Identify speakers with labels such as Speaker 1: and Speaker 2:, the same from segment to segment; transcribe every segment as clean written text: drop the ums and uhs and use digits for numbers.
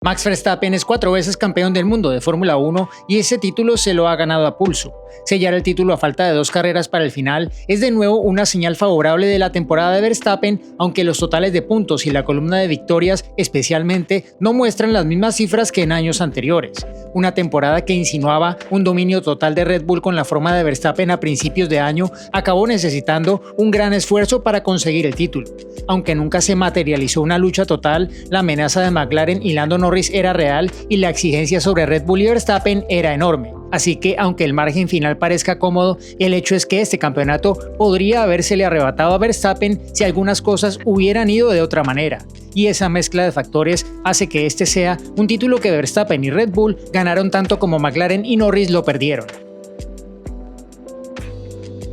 Speaker 1: Max Verstappen es 4 veces campeón del mundo de Fórmula 1 y ese título se lo ha ganado a pulso. Sellar el título a falta de 2 carreras para el final es de nuevo una señal favorable de la temporada de Verstappen, aunque los totales de puntos y la columna de victorias especialmente no muestran las mismas cifras que en años anteriores. Una temporada que insinuaba un dominio total de Red Bull con la forma de Verstappen a principios de año acabó necesitando un gran esfuerzo para conseguir el título. Aunque nunca se materializó una lucha total, la amenaza de McLaren y Lando Norris era real y la exigencia sobre Red Bull y Verstappen era enorme. Así que, aunque el margen final parezca cómodo, el hecho es que este campeonato podría habérsele arrebatado a Verstappen si algunas cosas hubieran ido de otra manera. Y esa mezcla de factores hace que este sea un título que Verstappen y Red Bull ganaron tanto como McLaren y Norris lo perdieron.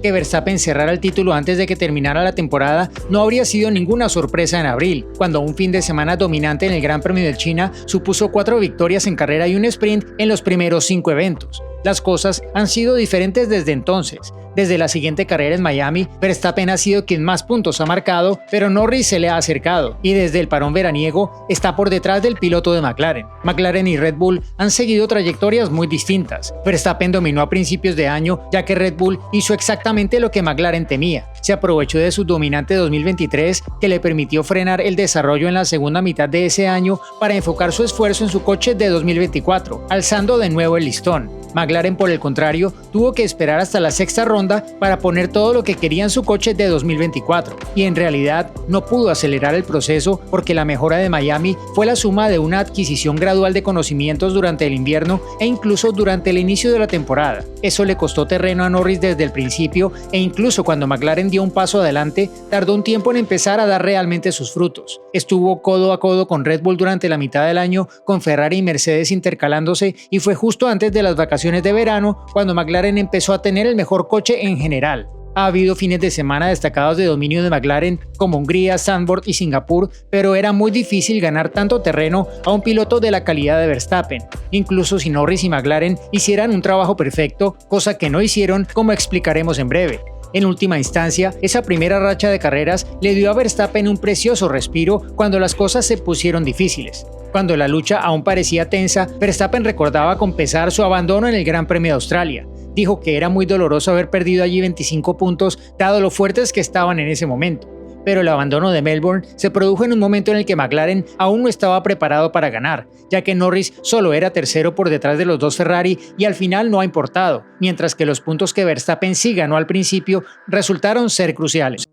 Speaker 1: Que Verstappen cerrara el título antes de que terminara la temporada no habría sido ninguna sorpresa en abril, cuando un fin de semana dominante en el Gran Premio de China supuso 4 victorias en carrera y un sprint en los primeros 5 eventos. Las cosas han sido diferentes desde entonces. Desde la siguiente carrera en Miami, Verstappen ha sido quien más puntos ha marcado, pero Norris se le ha acercado, y desde el parón veraniego está por detrás del piloto de McLaren. McLaren y Red Bull han seguido trayectorias muy distintas. Verstappen dominó a principios de año, ya que Red Bull hizo exactamente lo que McLaren temía. Se aprovechó de su dominante 2023, que le permitió frenar el desarrollo en la segunda mitad de ese año para enfocar su esfuerzo en su coche de 2024, alzando de nuevo el listón. McLaren, por el contrario, tuvo que esperar hasta la sexta ronda para poner todo lo que quería en su coche de 2024, y en realidad no pudo acelerar el proceso porque la mejora de Miami fue la suma de una adquisición gradual de conocimientos durante el invierno e incluso durante el inicio de la temporada. Eso le costó terreno a Norris desde el principio, e incluso cuando McLaren dio un paso adelante, tardó un tiempo en empezar a dar realmente sus frutos. Estuvo codo a codo con Red Bull durante la mitad del año, con Ferrari y Mercedes intercalándose, y fue justo antes de las vacaciones de verano cuando McLaren empezó a tener el mejor coche en general. Ha habido fines de semana destacados de dominio de McLaren como Hungría, Zandvoort y Singapur, pero era muy difícil ganar tanto terreno a un piloto de la calidad de Verstappen, incluso si Norris y McLaren hicieran un trabajo perfecto, cosa que no hicieron, como explicaremos en breve. En última instancia, esa primera racha de carreras le dio a Verstappen un precioso respiro cuando las cosas se pusieron difíciles. Cuando la lucha aún parecía tensa, Verstappen recordaba con pesar su abandono en el Gran Premio de Australia. Dijo que era muy doloroso haber perdido allí 25 puntos, dado lo fuertes que estaban en ese momento. Pero el abandono de Melbourne se produjo en un momento en el que McLaren aún no estaba preparado para ganar, ya que Norris solo era tercero por detrás de los 2 Ferrari y al final no ha importado, mientras que los puntos que Verstappen sí ganó al principio resultaron ser cruciales.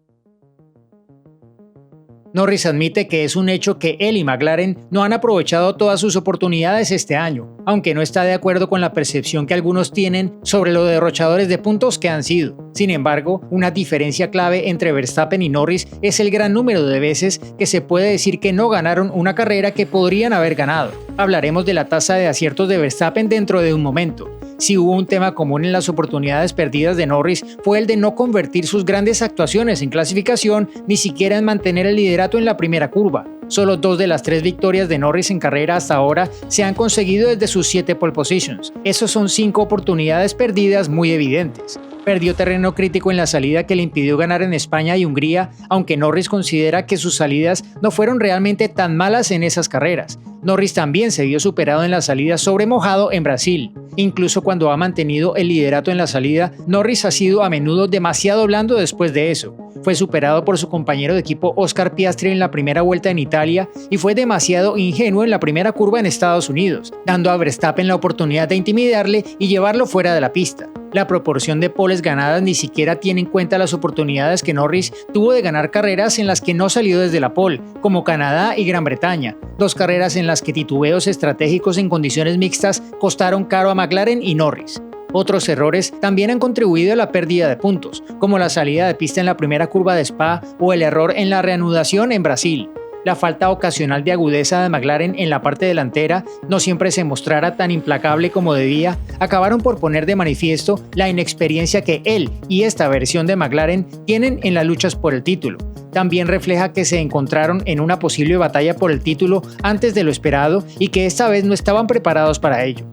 Speaker 1: Norris admite que es un hecho que él y McLaren no han aprovechado todas sus oportunidades este año, aunque no está de acuerdo con la percepción que algunos tienen sobre lo derrochadores de puntos que han sido. Sin embargo, una diferencia clave entre Verstappen y Norris es el gran número de veces que se puede decir que no ganaron una carrera que podrían haber ganado. Hablaremos de la tasa de aciertos de Verstappen dentro de un momento. Si hubo un tema común en las oportunidades perdidas de Norris fue el de no convertir sus grandes actuaciones en clasificación, ni siquiera en mantener el liderato en la primera curva. Solo 2 de las 3 victorias de Norris en carrera hasta ahora se han conseguido desde sus 7 pole positions. Esos son 5 oportunidades perdidas muy evidentes. Perdió terreno crítico en la salida que le impidió ganar en España y Hungría, aunque Norris considera que sus salidas no fueron realmente tan malas en esas carreras. Norris también se vio superado en la salida sobre mojado en Brasil. Incluso cuando ha mantenido el liderato en la salida, Norris ha sido a menudo demasiado blando después de eso. Fue superado por su compañero de equipo Oscar Piastri en la primera vuelta en Italia y fue demasiado ingenuo en la primera curva en Estados Unidos, dando a Verstappen la oportunidad de intimidarle y llevarlo fuera de la pista. La proporción de poles ganadas ni siquiera tiene en cuenta las oportunidades que Norris tuvo de ganar carreras en las que no salió desde la pole, como Canadá y Gran Bretaña, 2 carreras en las que titubeos estratégicos en condiciones mixtas costaron caro a McLaren y Norris. Otros errores también han contribuido a la pérdida de puntos, como la salida de pista en la primera curva de Spa o el error en la reanudación en Brasil. La falta ocasional de agudeza de McLaren en la parte delantera, no siempre se mostrara tan implacable como debía, acabaron por poner de manifiesto la inexperiencia que él y esta versión de McLaren tienen en las luchas por el título. También refleja que se encontraron en una posible batalla por el título antes de lo esperado y que esta vez no estaban preparados para ello.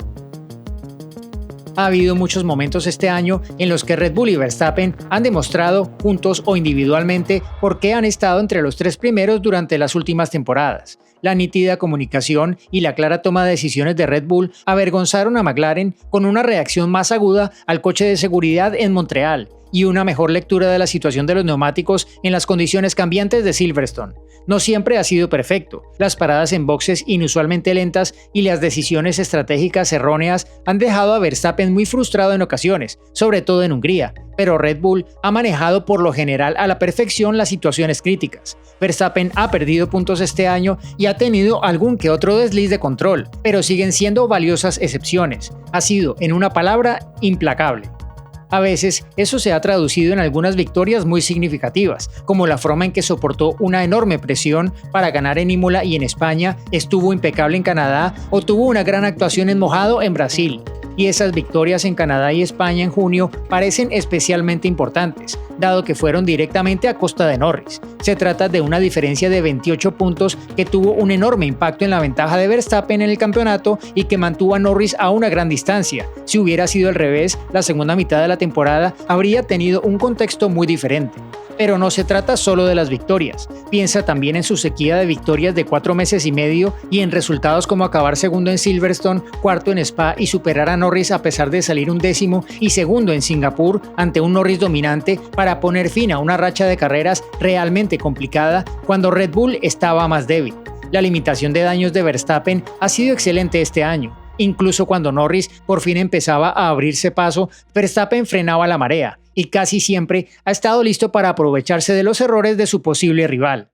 Speaker 1: Ha habido muchos momentos este año en los que Red Bull y Verstappen han demostrado, juntos o individualmente, por qué han estado entre los tres primeros durante las últimas temporadas. La nítida comunicación y la clara toma de decisiones de Red Bull avergonzaron a McLaren con una reacción más aguda al coche de seguridad en Montreal y una mejor lectura de la situación de los neumáticos en las condiciones cambiantes de Silverstone. No siempre ha sido perfecto. Las paradas en boxes inusualmente lentas y las decisiones estratégicas erróneas han dejado a Verstappen muy frustrado en ocasiones, sobre todo en Hungría, pero Red Bull ha manejado por lo general a la perfección las situaciones críticas. Verstappen ha perdido puntos este año y ha tenido algún que otro desliz de control, pero siguen siendo valiosas excepciones. Ha sido, en una palabra, implacable. A veces, eso se ha traducido en algunas victorias muy significativas, como la forma en que soportó una enorme presión para ganar en Imola y en España, estuvo impecable en Canadá o tuvo una gran actuación en mojado en Brasil. Y esas victorias en Canadá y España en junio parecen especialmente importantes, dado que fueron directamente a costa de Norris. Se trata de una diferencia de 28 puntos que tuvo un enorme impacto en la ventaja de Verstappen en el campeonato y que mantuvo a Norris a una gran distancia. Si hubiera sido al revés, la segunda mitad de la temporada habría tenido un contexto muy diferente. Pero no se trata solo de las victorias. Piensa también en su sequía de victorias de 4 meses y medio y en resultados como acabar segundo en Silverstone, cuarto en Spa y superar a Norris a pesar de salir 11º y segundo en Singapur ante un Norris dominante para poner fin a una racha de carreras realmente complicada cuando Red Bull estaba más débil. La limitación de daños de Verstappen ha sido excelente este año. Incluso cuando Norris por fin empezaba a abrirse paso, Verstappen frenaba la marea y casi siempre ha estado listo para aprovecharse de los errores de su posible rival.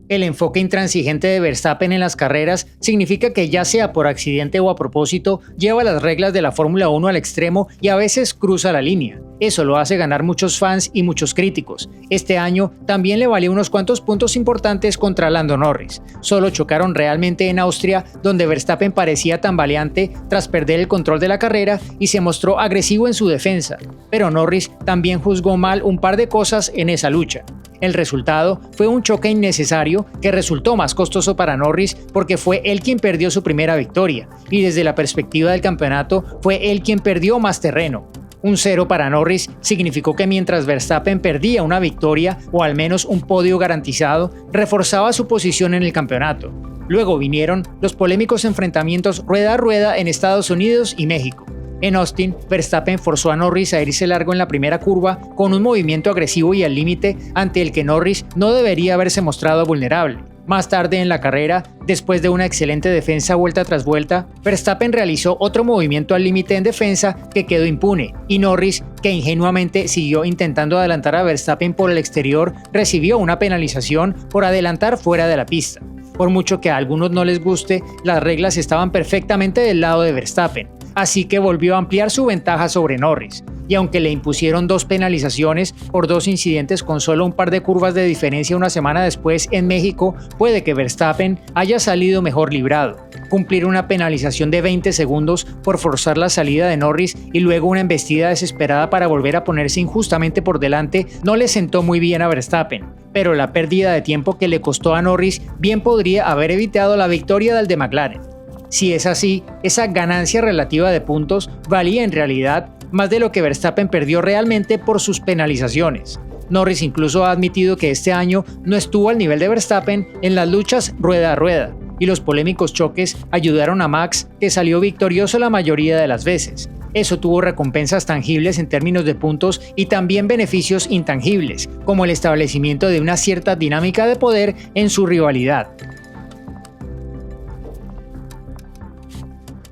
Speaker 1: El enfoque intransigente de Verstappen en las carreras significa que ya sea por accidente o a propósito, lleva las reglas de la Fórmula 1 al extremo y a veces cruza la línea. Eso lo hace ganar muchos fans y muchos críticos. Este año también le valió unos cuantos puntos importantes contra Lando Norris. Solo chocaron realmente en Austria, donde Verstappen parecía tambaleante tras perder el control de la carrera y se mostró agresivo en su defensa. Pero Norris también juzgó mal un par de cosas en esa lucha. El resultado fue un choque innecesario que resultó más costoso para Norris porque fue él quien perdió su primera victoria y desde la perspectiva del campeonato fue él quien perdió más terreno. Un 0 para Norris significó que mientras Verstappen perdía una victoria o al menos un podio garantizado, reforzaba su posición en el campeonato. Luego vinieron los polémicos enfrentamientos rueda a rueda en Estados Unidos y México. En Austin, Verstappen forzó a Norris a irse largo en la primera curva con un movimiento agresivo y al límite ante el que Norris no debería haberse mostrado vulnerable. Más tarde en la carrera, después de una excelente defensa vuelta tras vuelta, Verstappen realizó otro movimiento al límite en defensa que quedó impune, y Norris, que ingenuamente siguió intentando adelantar a Verstappen por el exterior, recibió una penalización por adelantar fuera de la pista. Por mucho que a algunos no les guste, las reglas estaban perfectamente del lado de Verstappen, así que volvió a ampliar su ventaja sobre Norris. Y aunque le impusieron 2 penalizaciones por 2 incidentes con solo un par de curvas de diferencia una semana después en México, puede que Verstappen haya salido mejor librado. Cumplir una penalización de 20 segundos por forzar la salida de Norris y luego una embestida desesperada para volver a ponerse injustamente por delante no le sentó muy bien a Verstappen, pero la pérdida de tiempo que le costó a Norris bien podría haber evitado la victoria del de McLaren. Si es así, esa ganancia relativa de puntos valía en realidad más de lo que Verstappen perdió realmente por sus penalizaciones. Norris incluso ha admitido que este año no estuvo al nivel de Verstappen en las luchas rueda a rueda, y los polémicos choques ayudaron a Max, que salió victorioso la mayoría de las veces. Eso tuvo recompensas tangibles en términos de puntos y también beneficios intangibles, como el establecimiento de una cierta dinámica de poder en su rivalidad.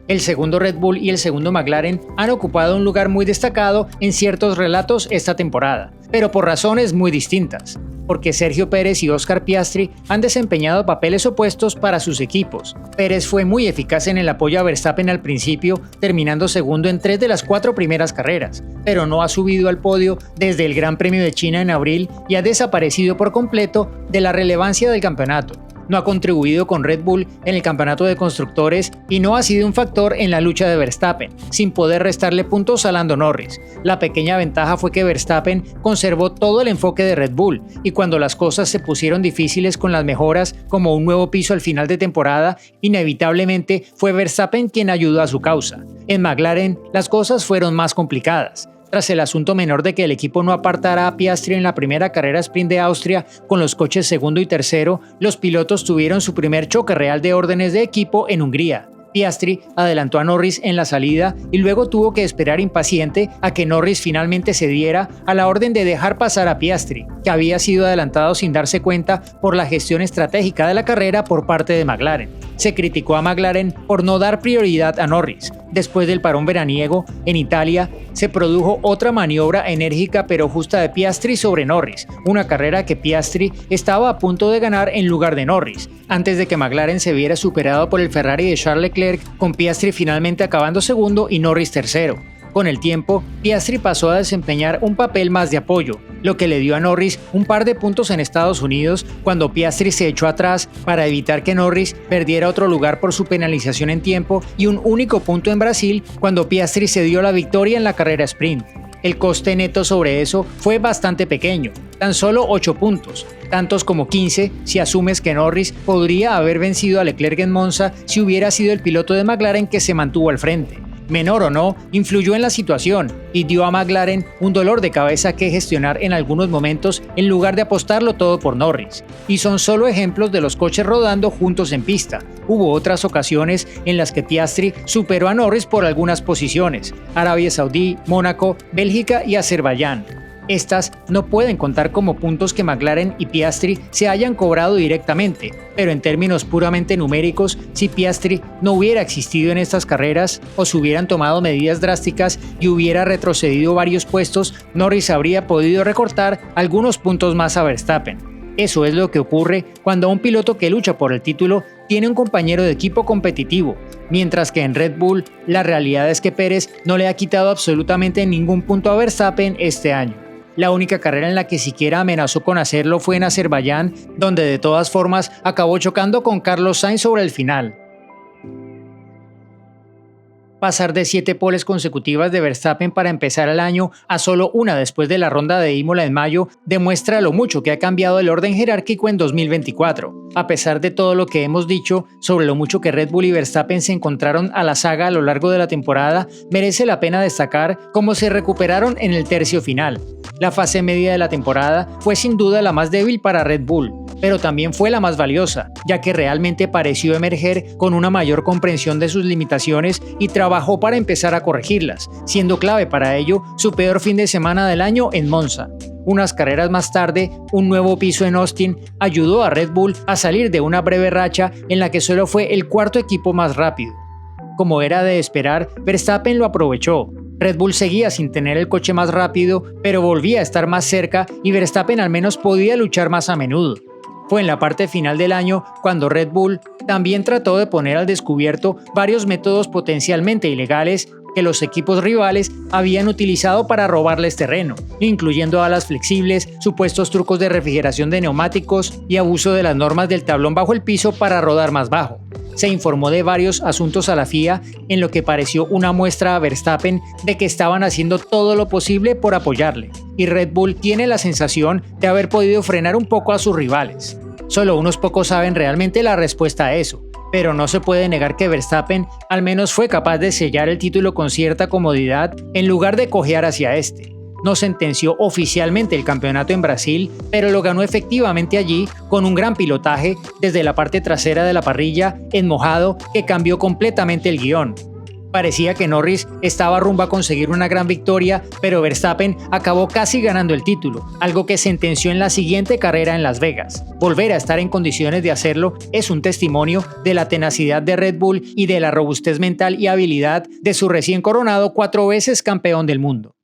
Speaker 1: El segundo Red Bull y el segundo McLaren han ocupado un lugar muy destacado en ciertos relatos esta temporada, pero por razones muy distintas, porque Sergio Pérez y Oscar Piastri han desempeñado papeles opuestos para sus equipos. Pérez fue muy eficaz en el apoyo a Verstappen al principio, terminando segundo en 3 de las 4 primeras carreras, pero no ha subido al podio desde el Gran Premio de China en abril y ha desaparecido por completo de la relevancia del campeonato. no ha contribuido con Red Bull en el campeonato de constructores y no ha sido un factor en la lucha de Verstappen, sin poder restarle puntos a Lando Norris. La pequeña ventaja fue que Verstappen conservó todo el enfoque de Red Bull y cuando las cosas se pusieron difíciles con las mejoras como un nuevo piso al final de temporada, inevitablemente fue Verstappen quien ayudó a su causa. En McLaren las cosas fueron más complicadas. Tras el asunto menor de que el equipo no apartara a Piastri en la primera carrera sprint de Austria con los coches segundo y tercero, los pilotos tuvieron su primer choque real de órdenes de equipo en Hungría. Piastri adelantó a Norris en la salida y luego tuvo que esperar impaciente a que Norris finalmente cediera a la orden de dejar pasar a Piastri, que había sido adelantado sin darse cuenta por la gestión estratégica de la carrera por parte de McLaren. Se criticó a McLaren por no dar prioridad a Norris. Después del parón veraniego, en Italia, se produjo otra maniobra enérgica pero justa de Piastri sobre Norris, una carrera que Piastri estaba a punto de ganar en lugar de Norris, antes de que McLaren se viera superado por el Ferrari de Charles Leclerc, con Piastri finalmente acabando segundo y Norris tercero. Con el tiempo, Piastri pasó a desempeñar un papel más de apoyo, lo que le dio a Norris un par de puntos en Estados Unidos cuando Piastri se echó atrás para evitar que Norris perdiera otro lugar por su penalización en tiempo y un único punto en Brasil cuando Piastri se dio la victoria en la carrera sprint. El coste neto sobre eso fue bastante pequeño, tan solo 8 puntos, tantos como 15 si asumes que Norris podría haber vencido a Leclerc en Monza si hubiera sido el piloto de McLaren que se mantuvo al frente. Menor o no, influyó en la situación y dio a McLaren un dolor de cabeza que gestionar en algunos momentos en lugar de apostarlo todo por Norris. Y son solo ejemplos de los coches rodando juntos en pista. Hubo otras ocasiones en las que Piastri superó a Norris por algunas posiciones: Arabia Saudí, Mónaco, Bélgica y Azerbaiyán. Estas no pueden contar como puntos que McLaren y Piastri se hayan cobrado directamente, pero en términos puramente numéricos, si Piastri no hubiera existido en estas carreras o se hubieran tomado medidas drásticas y hubiera retrocedido varios puestos, Norris habría podido recortar algunos puntos más a Verstappen. Eso es lo que ocurre cuando un piloto que lucha por el título tiene un compañero de equipo competitivo, mientras que en Red Bull la realidad es que Pérez no le ha quitado absolutamente ningún punto a Verstappen este año. La única carrera en la que siquiera amenazó con hacerlo fue en Azerbaiyán, donde de todas formas acabó chocando con Carlos Sainz sobre el final. Pasar de 7 poles consecutivas de Verstappen para empezar el año a solo una después de la ronda de Imola en mayo demuestra lo mucho que ha cambiado el orden jerárquico en 2024. A pesar de todo lo que hemos dicho sobre lo mucho que Red Bull y Verstappen se encontraron a la saga a lo largo de la temporada, merece la pena destacar cómo se recuperaron en el tercio final. La fase media de la temporada fue sin duda la más débil para Red Bull, pero también fue la más valiosa, ya que realmente pareció emerger con una mayor comprensión de sus limitaciones y trabajó para empezar a corregirlas, siendo clave para ello su peor fin de semana del año en Monza. Unas carreras más tarde, un nuevo piso en Austin ayudó a Red Bull a salir de una breve racha en la que solo fue el cuarto equipo más rápido. Como era de esperar, Verstappen lo aprovechó. Red Bull seguía sin tener el coche más rápido, pero volvía a estar más cerca y Verstappen al menos podía luchar más a menudo. Fue en la parte final del año cuando Red Bull también trató de poner al descubierto varios métodos potencialmente ilegales que los equipos rivales habían utilizado para robarles terreno, incluyendo alas flexibles, supuestos trucos de refrigeración de neumáticos y abuso de las normas del tablón bajo el piso para rodar más bajo. Se informó de varios asuntos a la FIA en lo que pareció una muestra a Verstappen de que estaban haciendo todo lo posible por apoyarle, y Red Bull tiene la sensación de haber podido frenar un poco a sus rivales. Solo unos pocos saben realmente la respuesta a eso, pero no se puede negar que Verstappen al menos fue capaz de sellar el título con cierta comodidad en lugar de cojear hacia este. No sentenció oficialmente el campeonato en Brasil, pero lo ganó efectivamente allí con un gran pilotaje desde la parte trasera de la parrilla en mojado que cambió completamente el guión. Parecía que Norris estaba rumbo a conseguir una gran victoria, pero Verstappen acabó casi ganando el título, algo que sentenció en la siguiente carrera en Las Vegas. Volver a estar en condiciones de hacerlo es un testimonio de la tenacidad de Red Bull y de la robustez mental y habilidad de su recién coronado 4 veces campeón del mundo.